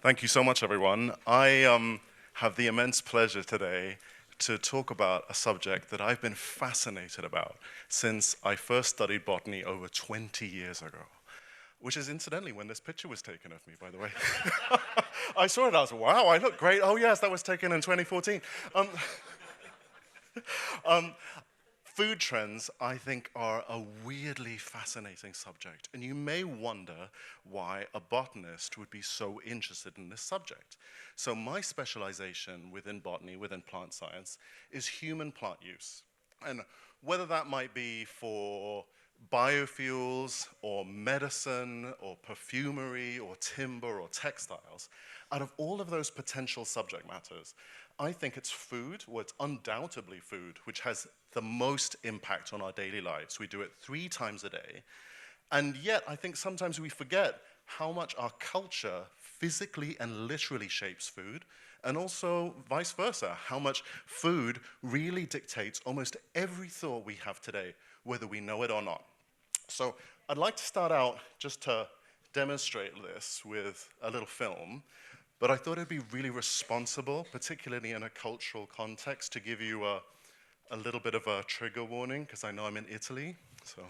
Thank you so much, everyone. I have the immense pleasure today to talk about a subject that I've been fascinated about since I first studied botany over 20 years ago, which is incidentally when this picture was taken of me, by the way. I saw it, I was, wow, I look great. Oh yes, that was taken in 2014. Food trends, I think, are a weirdly fascinating subject, and you may wonder why a botanist would be so interested in this subject. So my specialization within botany, within plant science, is human plant use. And whether that might be for biofuels, or medicine, or perfumery, or timber, or textiles, out of all of those potential subject matters, I think it's food, or it's undoubtedly food, which has the most impact on our daily lives. We do it 3 times a day. And yet, I think sometimes we forget how much our culture physically and literally shapes food, and also vice versa, how much food really dictates almost every thought we have today, whether we know it or not. So I'd like to start out just to demonstrate this with a little film. But I thought it'd be really responsible, particularly in a cultural context, to give you a little bit of a trigger warning, because I know I'm in Italy. So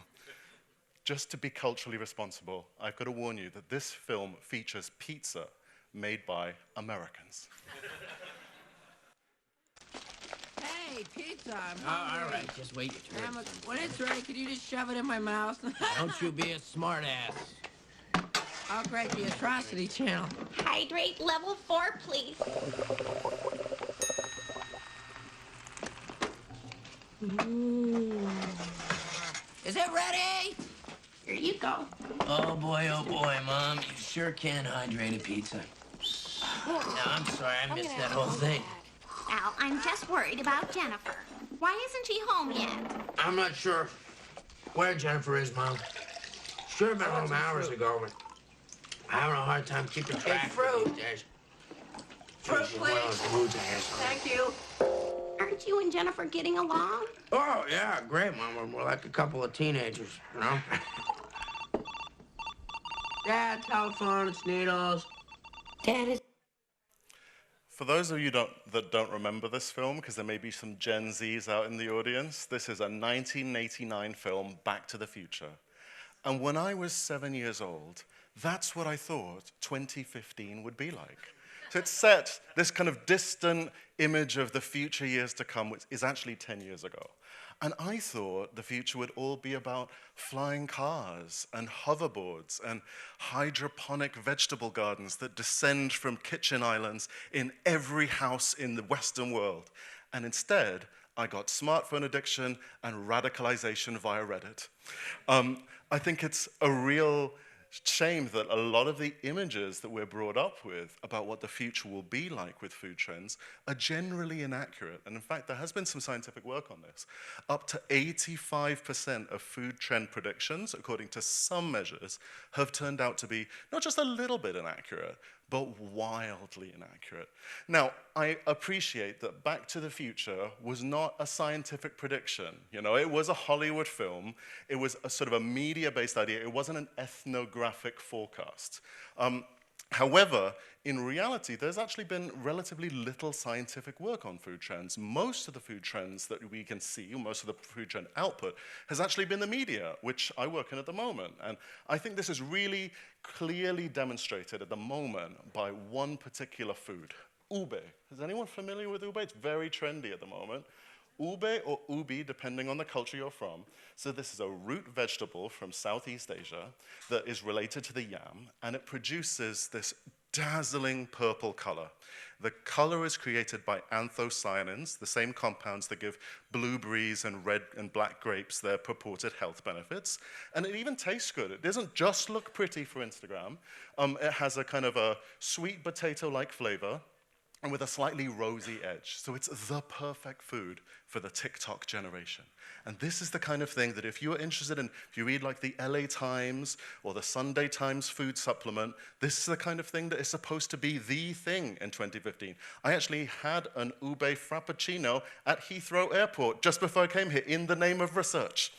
just to be culturally responsible, I've got to warn you that this film features pizza made by Americans. Hey, pizza, I'm All hungry. right, just wait your turn. When it's ready, could you just shove it in my mouth? Don't you be a smartass. I'll crank the atrocity channel. Hydrate level 4, please. Is it ready? Here you go. Oh, boy, Mom. You sure can hydrate a pizza. No, I'm sorry, I missed that whole thing. Al, I'm just worried about Jennifer. Why isn't she home yet? I'm not sure where Jennifer is, Mom. Should have been home hours ago, but I'm having a hard time keeping track fruit. these days. Fruit, She's in one of those moods I have sometimes. Thank you. Aren't you and Jennifer getting along? Oh, yeah, great, Mom. We're like a couple of teenagers, you know? Dad, telephone, it's needles. Dad is... For those of you that don't remember this film, because there may be some Gen Zs out in the audience, this is a 1989 film, Back to the Future. And when I was 7 years old, that's what I thought 2015 would be like. So it set this kind of distant image of the future years to come, which is actually 10 years ago. And I thought the future would all be about flying cars and hoverboards and hydroponic vegetable gardens that descend from kitchen islands in every house in the Western world. And instead, I got smartphone addiction and radicalization via Reddit. I think it's a real shame that a lot of the images that we're brought up with about what the future will be like with food trends are generally inaccurate. And in fact, there has been some scientific work on this. Up to 85% of food trend predictions, according to some measures, have turned out to be not just a little bit inaccurate, but wildly inaccurate. Now, I appreciate that Back to the Future was not a scientific prediction. You know, it was a Hollywood film. It was a sort of a media-based idea. It wasn't an ethnographic forecast. However, in reality, there's actually been relatively little scientific work on food trends. Most of the food trends that we can see, most of the food trend output, has actually been the media, which I work in at the moment. And I think this is really clearly demonstrated at the moment by one particular food, ube. Is anyone familiar with ube? It's very trendy at the moment. Ube or ubi, depending on the culture you're from. So this is a root vegetable from Southeast Asia that is related to the yam, and it produces this dazzling purple color. The color is created by anthocyanins, the same compounds that give blueberries and red and black grapes their purported health benefits. And it even tastes good. It doesn't just look pretty for Instagram. It has a kind of a sweet potato-like flavor, and with a slightly rosy edge. So it's the perfect food for the TikTok generation. And this is the kind of thing that if you are interested in, if you read like the LA Times or the Sunday Times food supplement, this is the kind of thing that is supposed to be the thing in 2015. I actually had an ube frappuccino at Heathrow Airport just before I came here in the name of research.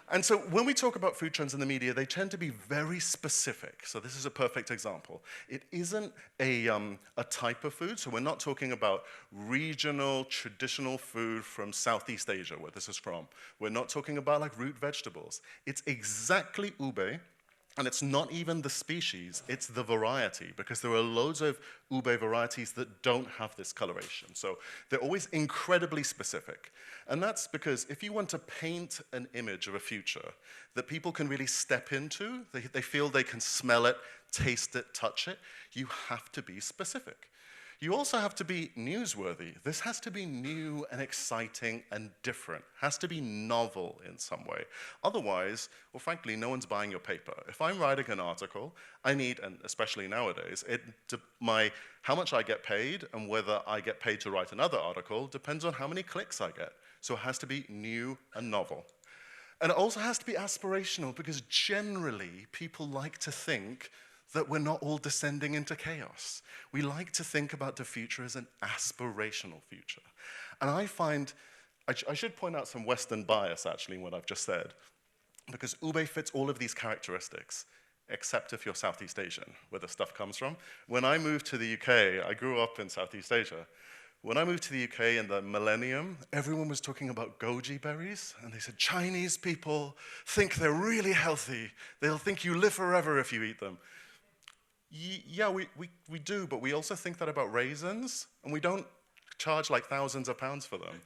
And so when we talk about food trends in the media, they tend to be very specific. So this is a perfect example. It isn't a type of food, so we're not talking about regional, traditional food from Southeast Asia, where this is from. We're not talking about like root vegetables. It's exactly ube, and it's not even the species, it's the variety, because there are loads of ube varieties that don't have this coloration. So they're always incredibly specific. And that's because if you want to paint an image of a future that people can really step into, they feel they can smell it, taste it, touch it, you have to be specific. You also have to be newsworthy. This has to be new and exciting and different. It has to be novel in some way. Otherwise, well, frankly, no one's buying your paper. If I'm writing an article, I need, and especially nowadays, how much I get paid and whether I get paid to write another article depends on how many clicks I get. So it has to be new and novel. And it also has to be aspirational, because generally people like to think that we're not all descending into chaos. We like to think about the future as an aspirational future. And I find, I should point out some Western bias actually in what I've just said, because ube fits all of these characteristics, except if you're Southeast Asian, where the stuff comes from. When I moved to the UK, I grew up in Southeast Asia. When I moved to the UK in the millennium, everyone was talking about goji berries, and they said, Chinese people think they're really healthy. They'll think you live forever if you eat them. Yeah, we do, but we also think that about raisins, and we don't charge like thousands of pounds for them.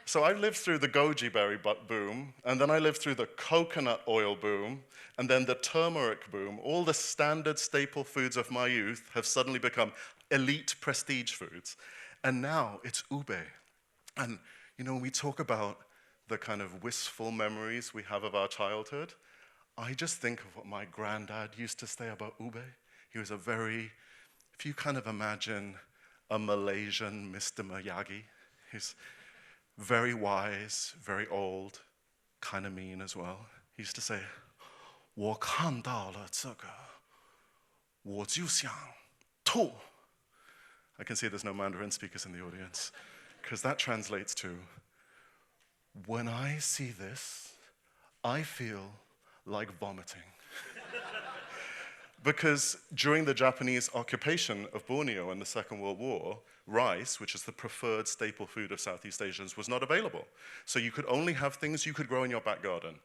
So I lived through the goji berry boom, and then I lived through the coconut oil boom, and then the turmeric boom. All the standard staple foods of my youth have suddenly become elite prestige foods. And now it's ube. And you know, when we talk about the kind of wistful memories we have of our childhood, I just think of what my granddad used to say about ube. He was if you kind of imagine a Malaysian Mr. Miyagi, he's very wise, very old, kind of mean as well. He used to say, 我看到了这个，我就想吐. I can see there's no Mandarin speakers in the audience, because that translates to, when I see this, I feel like vomiting. Because during the Japanese occupation of Borneo in the Second World War, rice, which is the preferred staple food of Southeast Asians, was not available. So you could only have things you could grow in your back garden.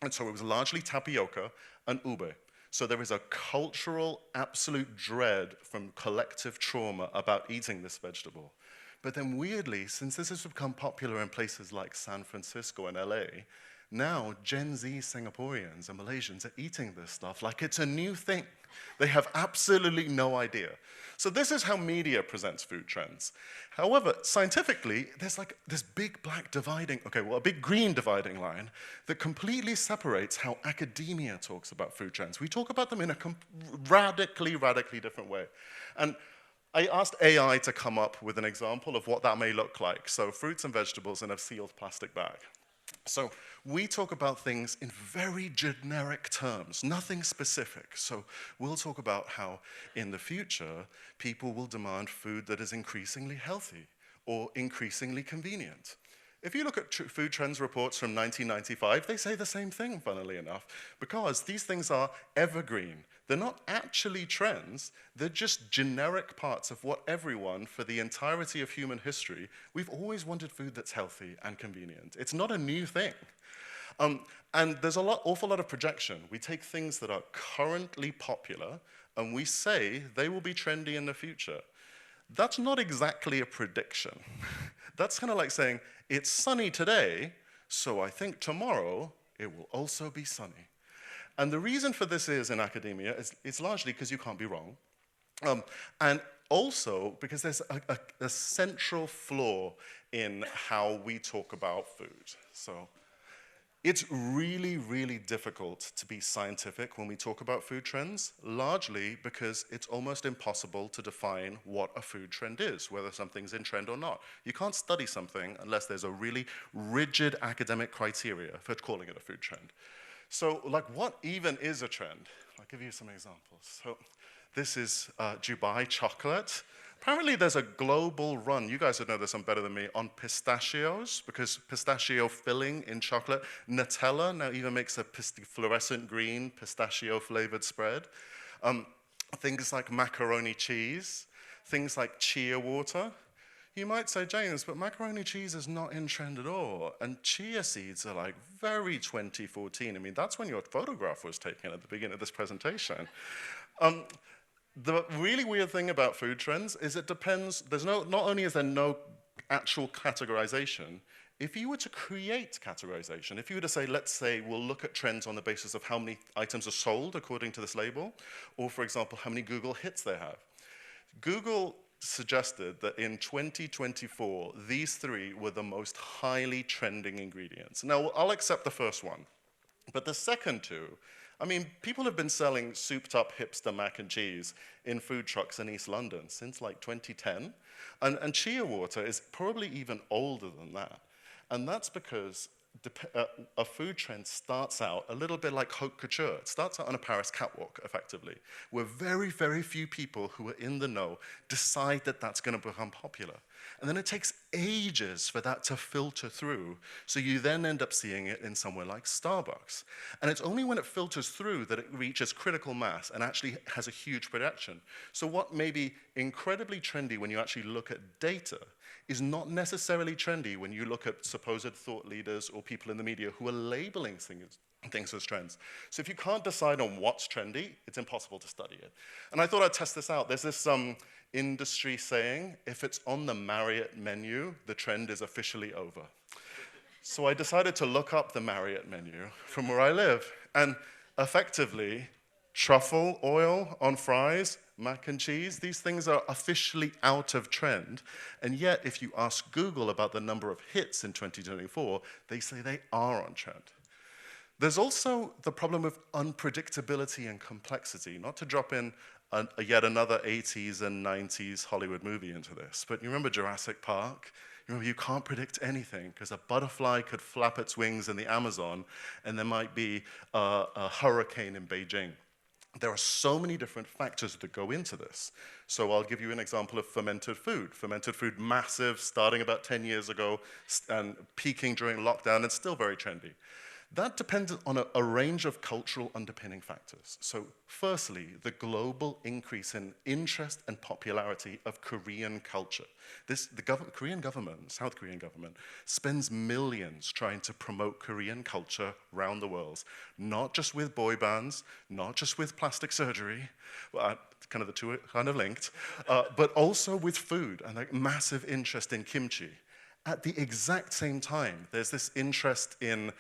And so it was largely tapioca and ube. So there is a cultural absolute dread from collective trauma about eating this vegetable. But then weirdly, since this has become popular in places like San Francisco and LA, now Gen Z Singaporeans and Malaysians are eating this stuff like it's a new thing. They have absolutely no idea. So this is how media presents food trends. However, scientifically, there's like this big a big green dividing line that completely separates how academia talks about food trends. We talk about them in a radically different way. And I asked AI to come up with an example of what that may look like. So fruits and vegetables in a sealed plastic bag. So we talk about things in very generic terms, nothing specific. So we'll talk about how in the future, people will demand food that is increasingly healthy or increasingly convenient. If you look at food trends reports from 1995, they say the same thing, funnily enough, because these things are evergreen. They're not actually trends, they're just generic parts of what everyone, for the entirety of human history, we've always wanted food that's healthy and convenient. It's not a new thing. And there's an awful lot of projection. We take things that are currently popular, and we say they will be trendy in the future. That's not exactly a prediction. That's kind of like saying, it's sunny today, so I think tomorrow it will also be sunny. And the reason for this is in academia, it's largely because you can't be wrong. And also because there's a central flaw in how we talk about food. So it's really difficult to be scientific when we talk about food trends, largely because it's almost impossible to define what a food trend is, whether something's in trend or not. You can't study something unless there's a really rigid academic criteria for calling it a food trend. So, like, what even is a trend? I'll give you some examples. So this is Dubai chocolate. Apparently there's a global run, you guys would know this one better than me, on pistachios, because pistachio filling in chocolate. Nutella now even makes a fluorescent green pistachio-flavored spread. Things like macaroni cheese, things like chia water. You might say, James, but macaroni cheese is not in trend at all. And chia seeds are like very 2014. I mean, that's when your photograph was taken at the beginning of this presentation. The really weird thing about food trends is it depends, not only is there no actual categorization, if you were to create categorization, if you were to say, let's say, we'll look at trends on the basis of how many items are sold according to this label, or for example, how many Google hits they have. Google suggested that in 2024, these three were the most highly trending ingredients. Now, I'll accept the first one, but the second two, I mean, people have been selling souped-up hipster mac and cheese in food trucks in East London since like 2010, and chia water is probably even older than that. And that's because a food trend starts out a little bit like haute couture. It starts out on a Paris catwalk, effectively, where very, very few people who are in the know decide that that's going to become popular. And then it takes ages for that to filter through, so you then end up seeing it in somewhere like Starbucks. And it's only when it filters through that it reaches critical mass and actually has a huge production. So what may be incredibly trendy when you actually look at data is not necessarily trendy when you look at supposed thought leaders or people in the media who are labeling things as trends. So if you can't decide on what's trendy, it's impossible to study it. And I thought I'd test this out. There's this industry saying, if it's on the Marriott menu, the trend is officially over. So I decided to look up the Marriott menu from where I live. And effectively, truffle oil on fries, mac and cheese, these things are officially out of trend. And yet, if you ask Google about the number of hits in 2024, they say they are on trend. There's also the problem of unpredictability and complexity, not to drop in yet another 80s and 90s Hollywood movie into this, but you remember Jurassic Park? You remember you can't predict anything because a butterfly could flap its wings in the Amazon and there might be a hurricane in Beijing. There are so many different factors that go into this. So I'll give you an example of fermented food. Fermented food, massive, starting about 10 years ago and peaking during lockdown and still very trendy. That depends on a range of cultural underpinning factors. So firstly, the global increase in interest and popularity of Korean culture. Korean government, South Korean government, spends millions trying to promote Korean culture around the world, not just with boy bands, not just with plastic surgery, kind of the two are kind of linked, but also with food and like massive interest in kimchi. At the exact same time, there's this interest in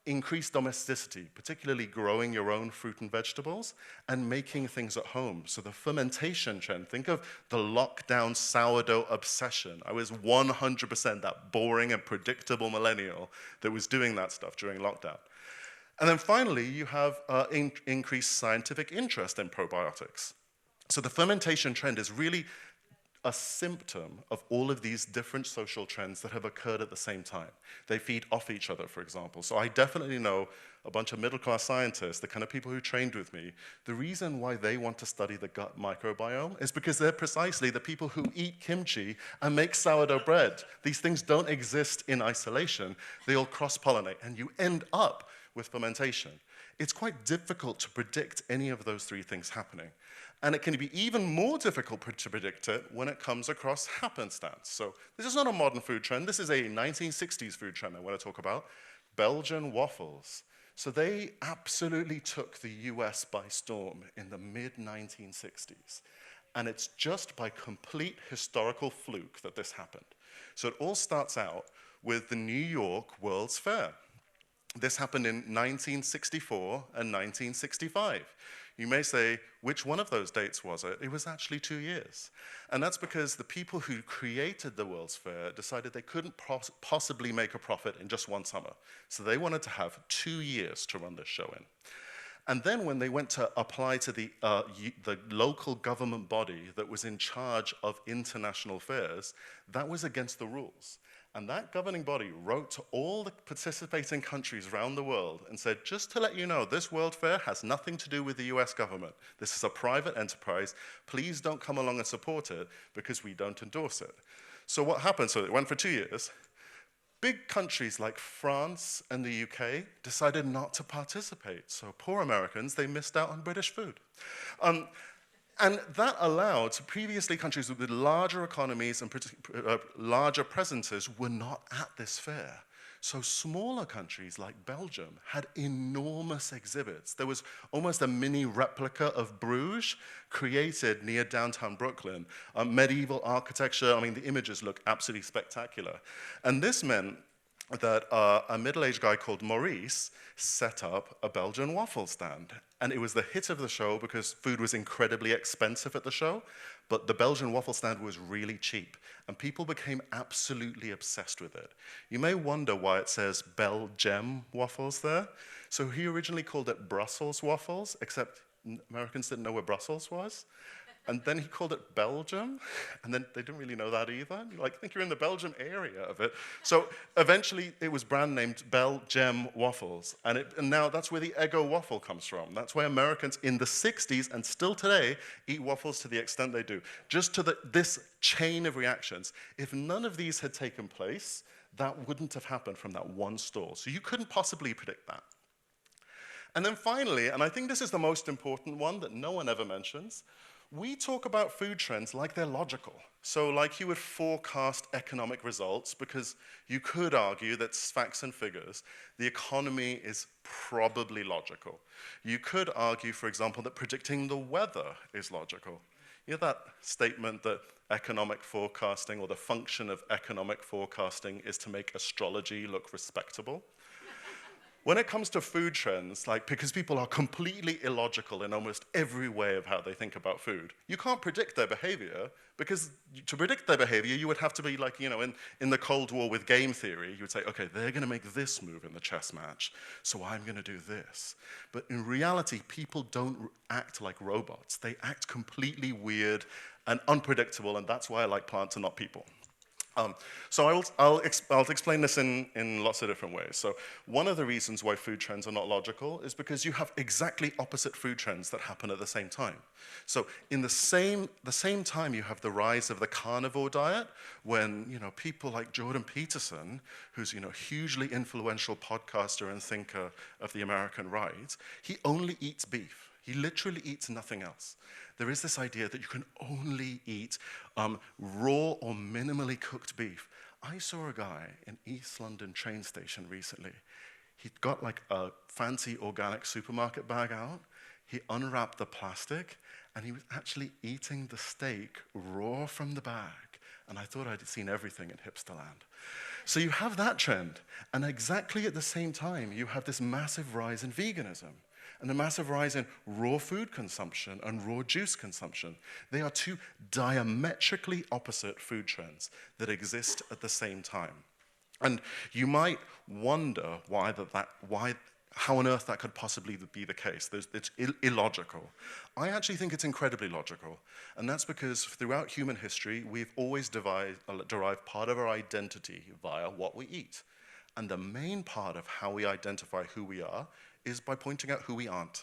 increased domesticity, particularly growing your own fruit and vegetables and making things at home. So the fermentation trend, think of the lockdown sourdough obsession. I was 100% that boring and predictable millennial that was doing that stuff during lockdown. And then finally, you have increased scientific interest in probiotics. So the fermentation trend is really a symptom of all of these different social trends that have occurred at the same time. They feed off each other, for example. So I definitely know a bunch of middle-class scientists, the kind of people who trained with me, the reason why they want to study the gut microbiome is because they're precisely the people who eat kimchi and make sourdough bread. These things don't exist in isolation. They all cross-pollinate, and you end up with fermentation. It's quite difficult to predict any of those three things happening. And it can be even more difficult to predict it when it comes across happenstance. So this is not a modern food trend. This is a 1960s food trend I want to talk about. Belgian waffles. So they absolutely took the US by storm in the mid-1960s. And it's just by complete historical fluke that this happened. So it all starts out with the New York World's Fair. This happened in 1964 and 1965. You may say, which one of those dates was it? It was actually 2 years. And that's because the people who created the World's Fair decided they couldn't possibly make a profit in just one summer. So they wanted to have 2 years to run this show in. And then when they went to apply to the local government body that was in charge of international fairs, that was against the rules. And that governing body wrote to all the participating countries around the world and said, just to let you know, this World Fair has nothing to do with the US government. This is a private enterprise. Please don't come along and support it because we don't endorse it. So what happened? So it went for 2 years. Big countries like France and the UK decided not to participate. So poor Americans, they missed out on British food. And that allowed, so previously countries with larger economies and larger presences were not at this fair. So smaller countries like Belgium had enormous exhibits. There was almost a mini replica of Bruges created near downtown Brooklyn. Medieval architecture, I mean, the images look absolutely spectacular. And this meant that a middle-aged guy called Maurice set up a Belgian waffle stand. And it was the hit of the show because food was incredibly expensive at the show, but the Belgian waffle stand was really cheap, and people became absolutely obsessed with it. You may wonder why it says Belgium waffles there. So he originally called it Brussels waffles, except Americans didn't know where Brussels was. And then he called it Belgium, and then they didn't really know that either. You're like, I think you're in the Belgium area of it. So eventually it was brand named Belgium waffles, and now that's where the Eggo waffle comes from. That's why Americans in the 60s and still today eat waffles to the extent they do. Just to this chain of reactions. If none of these had taken place, that wouldn't have happened from that one stall. So you couldn't possibly predict that. And then finally, and I think this is the most important one that no one ever mentions, we talk about food trends like they're logical. So like you would forecast economic results because you could argue that facts and figures, the economy is probably logical. You could argue, for example, that predicting the weather is logical. You know that statement that economic forecasting or the function of economic forecasting is to make astrology look respectable? When it comes to food trends, like because people are completely illogical in almost every way of how they think about food, you can't predict their behavior because to predict their behavior, you would have to be like, you know, in the Cold War with game theory, you would say, okay, they're going to make this move in the chess match, so I'm going to do this. But in reality, people don't act like robots. They act completely weird and unpredictable, and that's why I like plants and not people. So I'll explain this in lots of different ways. So one of the reasons why food trends are not logical is because you have exactly opposite food trends that happen at the same time. So in the same time, you have the rise of the carnivore diet when, you know, people like Jordan Peterson, who's, you know, hugely influential podcaster and thinker of the American right, he only eats beef. He literally eats nothing else. There is this idea that you can only eat raw or minimally cooked beef. I saw a guy in East London train station recently. He'd got like a fancy organic supermarket bag out. He unwrapped the plastic, and he was actually eating the steak raw from the bag. And I thought I'd seen everything in hipster land. So you have that trend, and exactly at the same time, you have this massive rise in veganism and a massive rise in raw food consumption and raw juice consumption. They are two diametrically opposite food trends that exist at the same time. And you might wonder how on earth that could possibly be the case. It's illogical. I actually think it's incredibly logical, and that's because throughout human history, we've always derived part of our identity via what we eat. And the main part of how we identify who we are is by pointing out who we aren't.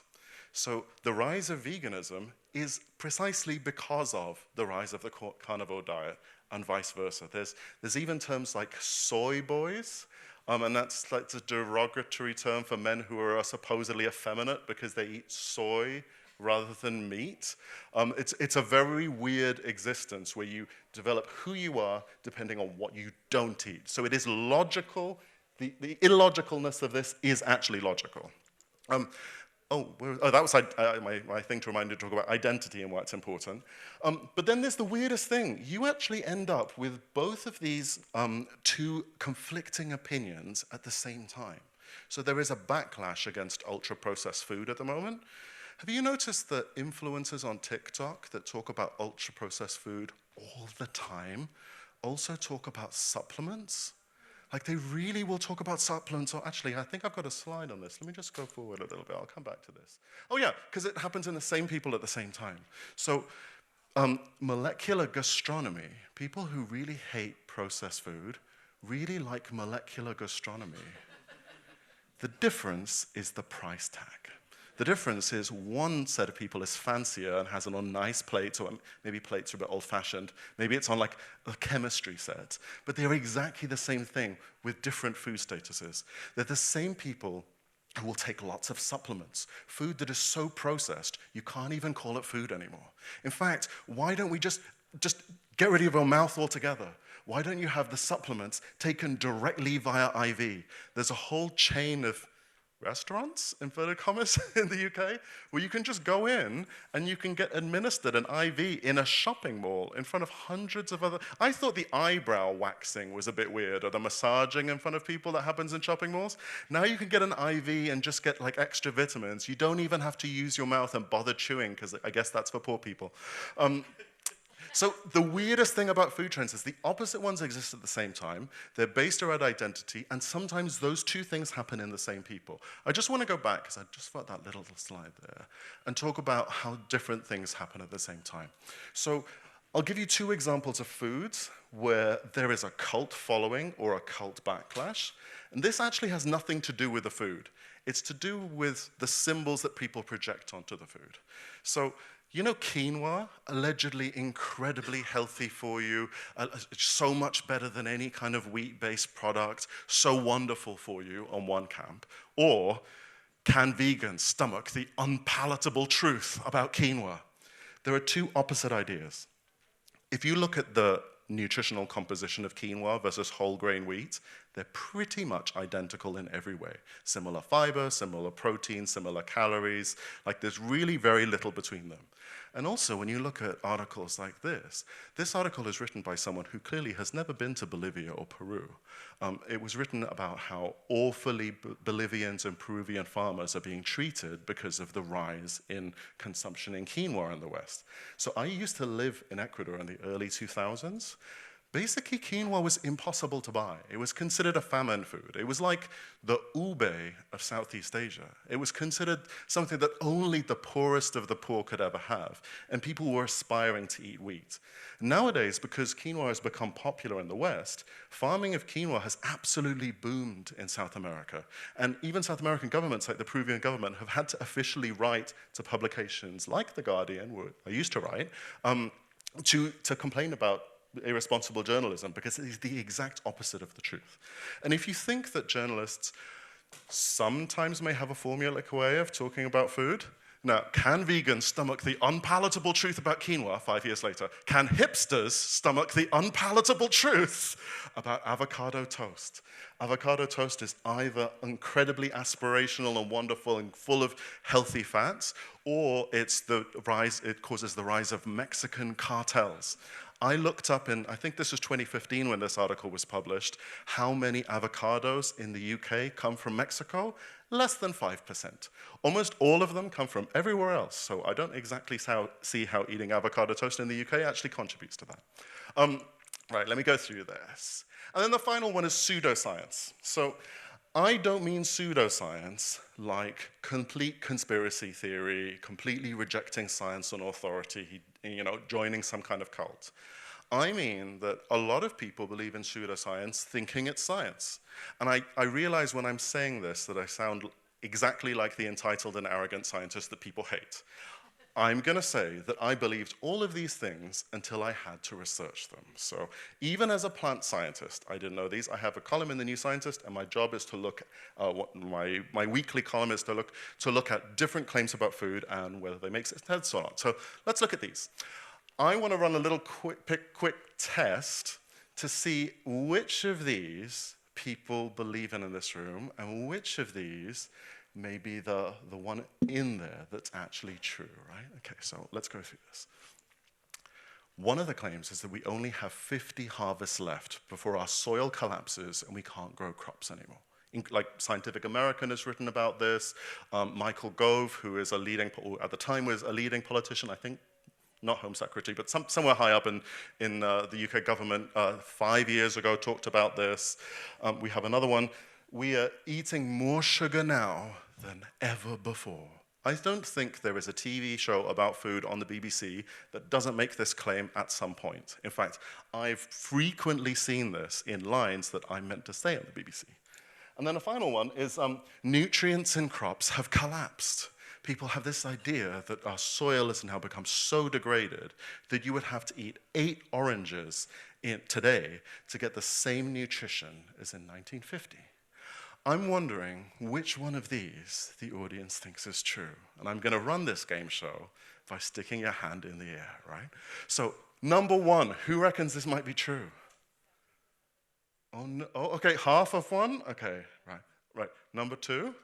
So the rise of veganism is precisely because of the rise of the carnivore diet and vice versa. There's even terms like soy boys, and that's like a derogatory term for men who are supposedly effeminate because they eat soy rather than meat. It's a very weird existence where you develop who you are depending on what you don't eat. So it is logical. The illogicalness of this is actually logical. That was my thing to remind you to talk about identity and why it's important. But then there's the weirdest thing. You actually end up with both of these two conflicting opinions at the same time. So there is a backlash against ultra-processed food at the moment. Have you noticed that influencers on TikTok that talk about ultra-processed food all the time also talk about supplements? Like, they really will talk about supplements. Or actually, I think I've got a slide on this. Let me just go forward a little bit. I'll come back to this. Oh, yeah, because it happens in the same people at the same time. So molecular gastronomy, people who really hate processed food, really like molecular gastronomy. The difference is the price tag. The difference is one set of people is fancier and has it on nice plates, or maybe plates are a bit old-fashioned. Maybe it's on like a chemistry set. But they're exactly the same thing with different food statuses. They're the same people who will take lots of supplements, food that is so processed, you can't even call it food anymore. In fact, why don't we just get rid of your mouth altogether? Why don't you have the supplements taken directly via IV? There's a whole chain of restaurants, inverted commas, in the UK, where you can just go in and you can get administered an IV in a shopping mall in front of hundreds of other... I thought the eyebrow waxing was a bit weird, or the massaging in front of people that happens in shopping malls. Now you can get an IV and just get like extra vitamins. You don't even have to use your mouth and bother chewing, because I guess that's for poor people. So the weirdest thing about food trends is the opposite ones exist at the same time. They're based around identity, and sometimes those two things happen in the same people. I just want to go back, because I just put that little slide there, and talk about how different things happen at the same time. So I'll give you two examples of foods where there is a cult following or a cult backlash. And this actually has nothing to do with the food. It's to do with the symbols that people project onto the food. So, you know quinoa, allegedly incredibly healthy for you, so much better than any kind of wheat-based product, so wonderful for you on one camp. Or can vegans stomach the unpalatable truth about quinoa? There are two opposite ideas. If you look at the nutritional composition of quinoa versus whole grain wheat, they're pretty much identical in every way. Similar fiber, similar protein, similar calories, like there's really very little between them. And also, when you look at articles like this article is written by someone who clearly has never been to Bolivia or Peru. It was written about how awfully Bolivians and Peruvian farmers are being treated because of the rise in consumption in quinoa in the West. So I used to live in Ecuador in the early 2000s. Basically, quinoa was impossible to buy. It was considered a famine food. It was like the ube of Southeast Asia. It was considered something that only the poorest of the poor could ever have, and people were aspiring to eat wheat. Nowadays, because quinoa has become popular in the West, farming of quinoa has absolutely boomed in South America. And even South American governments, like the Peruvian government, have had to officially write to publications like The Guardian, where I used to write, to complain about irresponsible journalism, because it is the exact opposite of the truth. And if you think that journalists sometimes may have a formulaic way of talking about food, now, can vegans stomach the unpalatable truth about quinoa 5 years later? Can hipsters stomach the unpalatable truth about avocado toast? Avocado toast is either incredibly aspirational and wonderful and full of healthy fats, or it causes the rise of Mexican cartels. I looked up in, I think this was 2015 when this article was published, how many avocados in the UK come from Mexico? Less than 5%. Almost all of them come from everywhere else, so I don't exactly see how eating avocado toast in the UK actually contributes to that. Right, let me go through this. And then the final one is pseudoscience. So I don't mean pseudoscience like complete conspiracy theory, completely rejecting science and authority, joining some kind of cult. I mean that a lot of people believe in pseudoscience thinking it's science. And I realize when I'm saying this that I sound exactly like the entitled and arrogant scientist that people hate. I'm going to say that I believed all of these things until I had to research them. So even as a plant scientist, I didn't know these. I have a column in The New Scientist, and my job is to look, my weekly column is to look at different claims about food and whether they make sense or not. So let's look at these. I want to run a little quick test to see which of these people believe in this room and which of these may be the one in there that's actually true, right? Okay, so let's go through this. One of the claims is that we only have 50 harvests left before our soil collapses and we can't grow crops anymore. Like Scientific American has written about this. Michael Gove, who is at the time was a leading politician, I think, not Home Secretary, but somewhere high up in the UK government 5 years ago talked about this. We have another one. We are eating more sugar now than ever before. I don't think there is a TV show about food on the BBC that doesn't make this claim at some point. In fact, I've frequently seen this in lines that I meant to say on the BBC. And then the final one is nutrients in crops have collapsed. People have this idea that our soil has now become so degraded that you would have to eat 8 oranges today to get the same nutrition as in 1950. I'm wondering which one of these the audience thinks is true. And I'm going to run this game show by sticking your hand in the air, right? So, number 1, who reckons this might be true? Oh, no. Oh, okay, half of one? Okay, right. Number 2?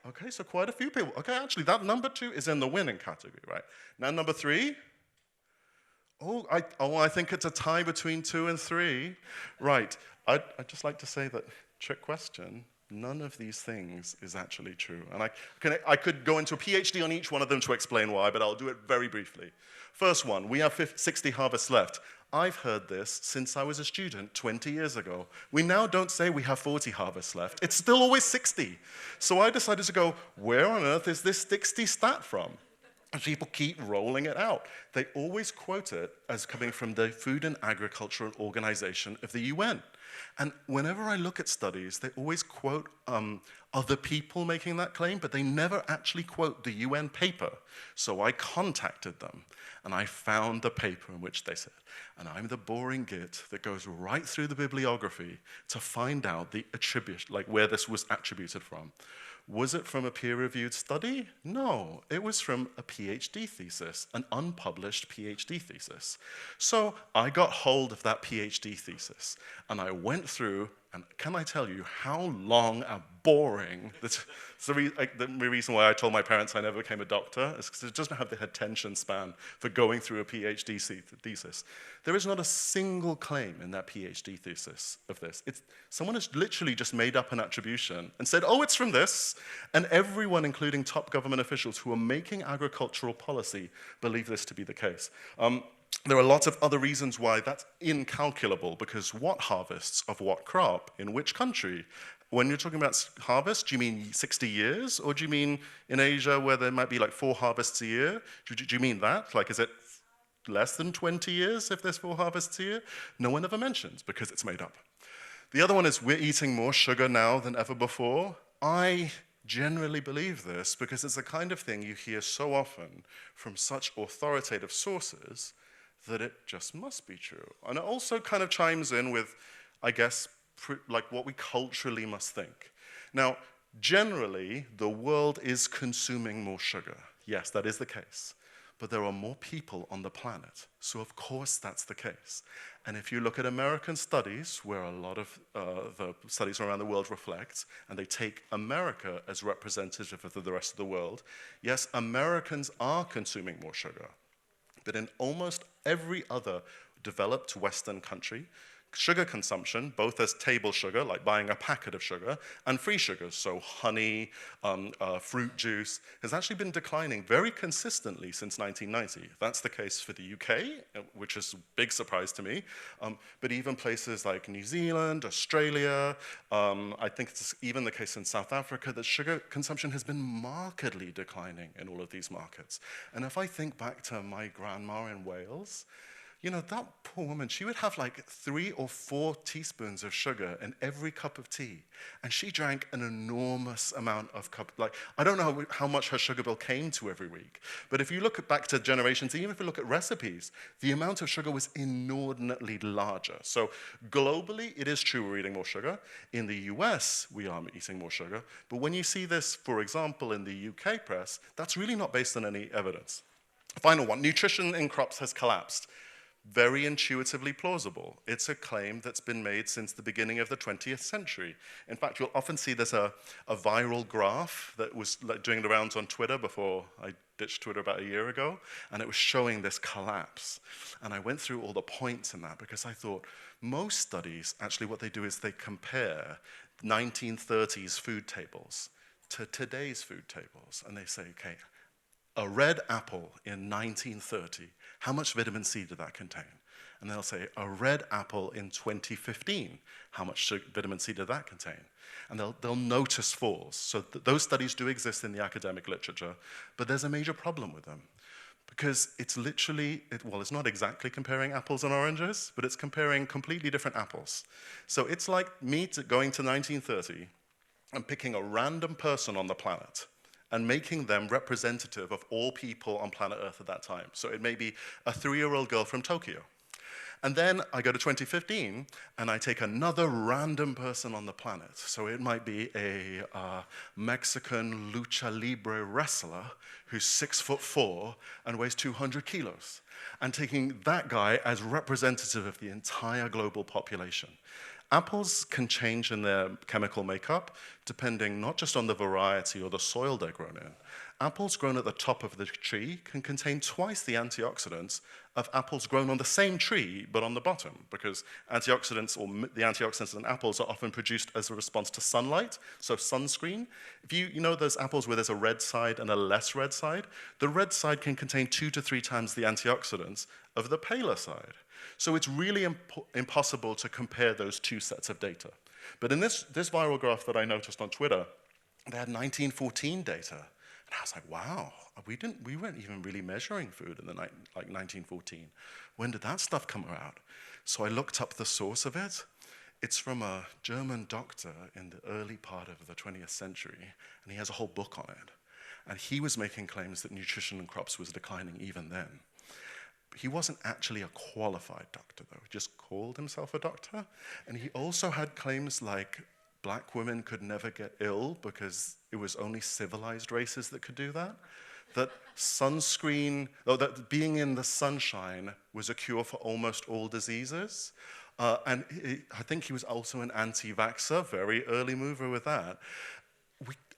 Okay, so quite a few people. Okay, actually, that number 2 is in the winning category, right? Now, number 3? I think it's a tie between 2 and 3. Right. I'd just like to say that, trick question, none of these things is actually true. And I could go into a PhD on each one of them to explain why, but I'll do it very briefly. First one, we have 60 harvests left. I've heard this since I was a student 20 years ago. We now don't say we have 40 harvests left. It's still always 60. So I decided to go, where on earth is this 60 stat from? And people keep rolling it out. They always quote it as coming from the Food and Agricultural Organization of the UN. And whenever I look at studies, they always quote other people making that claim, but they never actually quote the UN paper. So I contacted them, and I found the paper in which they said, and I'm the boring git that goes right through the bibliography to find out the attribution, like where this was attributed from. Was it from a peer-reviewed study? No, it was from a PhD thesis, an unpublished PhD thesis. So I got hold of that PhD thesis, and I went through, and can I tell you how long and boring, it's the reason why I told my parents I never became a doctor, is because it doesn't have the attention span for going through a PhD thesis. There is not a single claim in that PhD thesis of this. Someone has literally just made up an attribution and said, oh, it's from this, and everyone, including top government officials who are making agricultural policy, believe this to be the case. There are lots of other reasons why that's incalculable, because what harvests of what crop in which country? When you're talking about harvest, do you mean 60 years? Or do you mean in Asia where there might be like 4 harvests a year? Do you mean that? Like, is it less than 20 years if there's 4 harvests a year? No one ever mentions because it's made up. The other one is we're eating more sugar now than ever before. I generally believe this because it's the kind of thing you hear so often from such authoritative sources that it just must be true. And it also kind of chimes in with, I guess, like what we culturally must think. Now, generally, the world is consuming more sugar. Yes, that is the case. But there are more people on the planet, so of course that's the case. And if you look at American studies, where a lot of the studies around the world reflect, and they take America as representative of the rest of the world, yes, Americans are consuming more sugar. But in almost every other developed Western country, sugar consumption, both as table sugar, like buying a packet of sugar, and free sugars, so honey, fruit juice, has actually been declining very consistently since 1990. That's the case for the UK, which is a big surprise to me, but even places like New Zealand, Australia, I think it's even the case in South Africa, that sugar consumption has been markedly declining in all of these markets. And if I think back to my grandma in Wales, you know, that poor woman, she would have like 3 or 4 teaspoons of sugar in every cup of tea. And she drank an enormous amount of I don't know how much her sugar bill came to every week. But if you look back to generations, even if you look at recipes, the amount of sugar was inordinately larger. So globally, it is true we're eating more sugar. In the US, we are eating more sugar. But when you see this, for example, in the UK press, that's really not based on any evidence. Final one, nutrition in crops has collapsed. Very intuitively plausible. It's a claim that's been made since the beginning of the 20th century. In fact, you'll often see there's a viral graph that was doing the rounds on Twitter before I ditched Twitter about a year ago, and it was showing this collapse. And I went through all the points in that because I thought most studies, actually what they do is they compare 1930s food tables to today's food tables. And they say, okay, a red apple in 1930, how much vitamin C did that contain? And they'll say, a red apple in 2015, how much vitamin C did that contain? And they'll notice falls. So those studies do exist in the academic literature, but there's a major problem with them. Because it's literally, well, it's not exactly comparing apples and oranges, but it's comparing completely different apples. So it's like me going to 1930 and picking a random person on the planet and making them representative of all people on planet Earth at that time. So it may be a 3-year-old girl from Tokyo. And then I go to 2015, and I take another random person on the planet. So it might be a Mexican lucha libre wrestler who's 6'4" and weighs 200 kilos, and taking that guy as representative of the entire global population. Apples can change in their chemical makeup depending not just on the variety or the soil they're grown in. Apples grown at the top of the tree can contain twice the antioxidants of apples grown on the same tree but on the bottom, because antioxidants, or the antioxidants in apples, are often produced as a response to sunlight, so sunscreen. If you know those apples where there's a red side and a less red side, the red side can contain 2 to 3 times the antioxidants of the paler side. So it's really impossible to compare those two sets of data. But in this viral graph that I noticed on Twitter, they had 1914 data. And I was like, wow, we weren't even really measuring food in the 1914. When did that stuff come out? So I looked up the source of it. It's from a German doctor in the early part of the 20th century, and he has a whole book on it. And he was making claims that nutrition in crops was declining even then. He wasn't actually a qualified doctor, though. He just called himself a doctor. And he also had claims like black women could never get ill because it was only civilized races that could do that. That sunscreen, or that being in the sunshine was a cure for almost all diseases. And I think he was also an anti-vaxxer, very early mover with that.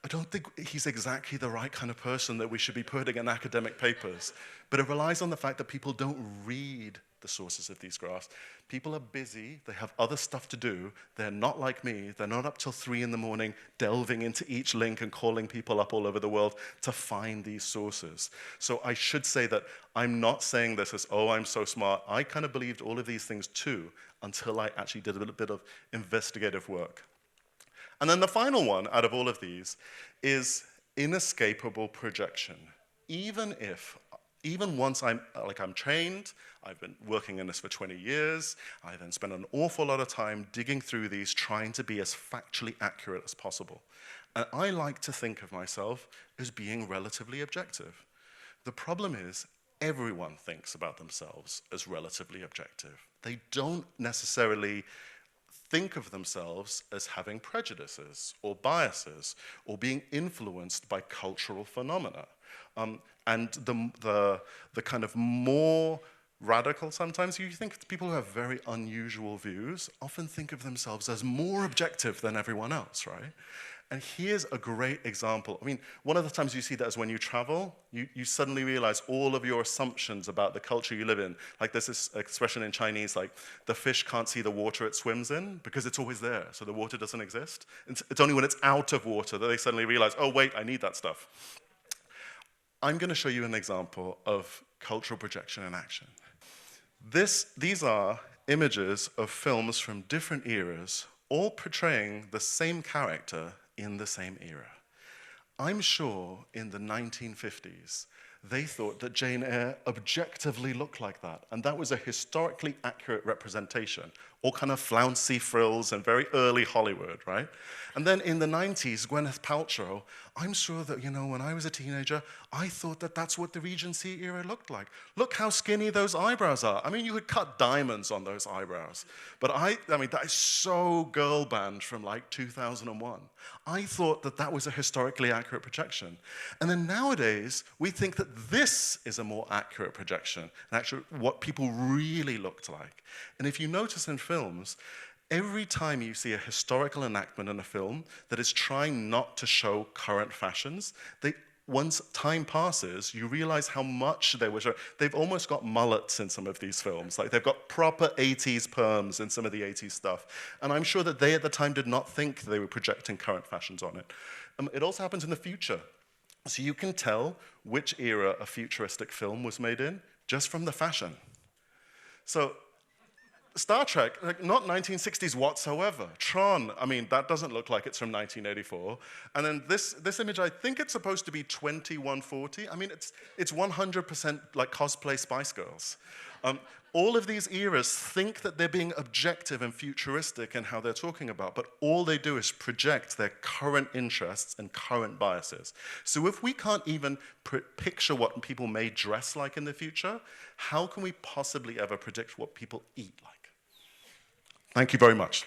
I don't think he's exactly the right kind of person that we should be putting in academic papers, but it relies on the fact that people don't read the sources of these graphs. People are busy, they have other stuff to do, they're not like me, they're not up till 3 in the morning delving into each link and calling people up all over the world to find these sources. So I should say that I'm not saying this as, oh, I'm so smart. I kind of believed all of these things too, until I actually did a little bit of investigative work. And then the final one out of all of these is inescapable projection. Even once I'm trained, I've been working in this for 20 years, I then spend an awful lot of time digging through these, trying to be as factually accurate as possible. And I like to think of myself as being relatively objective. The problem is, everyone thinks about themselves as relatively objective. They don't necessarily think of themselves as having prejudices or biases or being influenced by cultural phenomena. And the kind of more radical sometimes, you think people who have very unusual views often think of themselves as more objective than everyone else, right? And here's a great example. I mean, one of the times you see that is when you travel, you suddenly realize all of your assumptions about the culture you live in. Like there's this expression in Chinese, like, the fish can't see the water it swims in because it's always there, so the water doesn't exist. It's only when it's out of water that they suddenly realize, oh, wait, I need that stuff. I'm going to show you an example of cultural projection in action. These are images of films from different eras, all portraying the same character in the same era. I'm sure in the 1950s, they thought that Jane Eyre objectively looked like that, and that was a historically accurate representation, all kind of flouncy frills and very early Hollywood, right? And then in the 90s, Gwyneth Paltrow, I'm sure that, when I was a teenager, I thought that that's what the Regency era looked like. Look how skinny those eyebrows are. I mean, you could cut diamonds on those eyebrows. But I mean, that is so girl band from like 2001. I thought that that was a historically accurate projection. And then nowadays, we think that this is a more accurate projection, and actually what people really looked like. And if you notice in films, every time you see a historical enactment in a film that is trying not to show current fashions, once time passes, you realize how much they were showing. They've almost got mullets in some of these films. Like, they've got proper 80s perms in some of the 80s stuff. And I'm sure that they at the time did not think they were projecting current fashions on it. It also happens in the future. So you can tell which era a futuristic film was made in just from the fashion. So Star Trek, like, not 1960s whatsoever. Tron, I mean, that doesn't look like it's from 1984. And then this image, I think it's supposed to be 2140. I mean, it's 100% like cosplay Spice Girls. All of these eras think that they're being objective and futuristic in how they're talking about, but all they do is project their current interests and current biases. So if we can't even picture what people may dress like in the future, how can we possibly ever predict what people eat like? Thank you very much.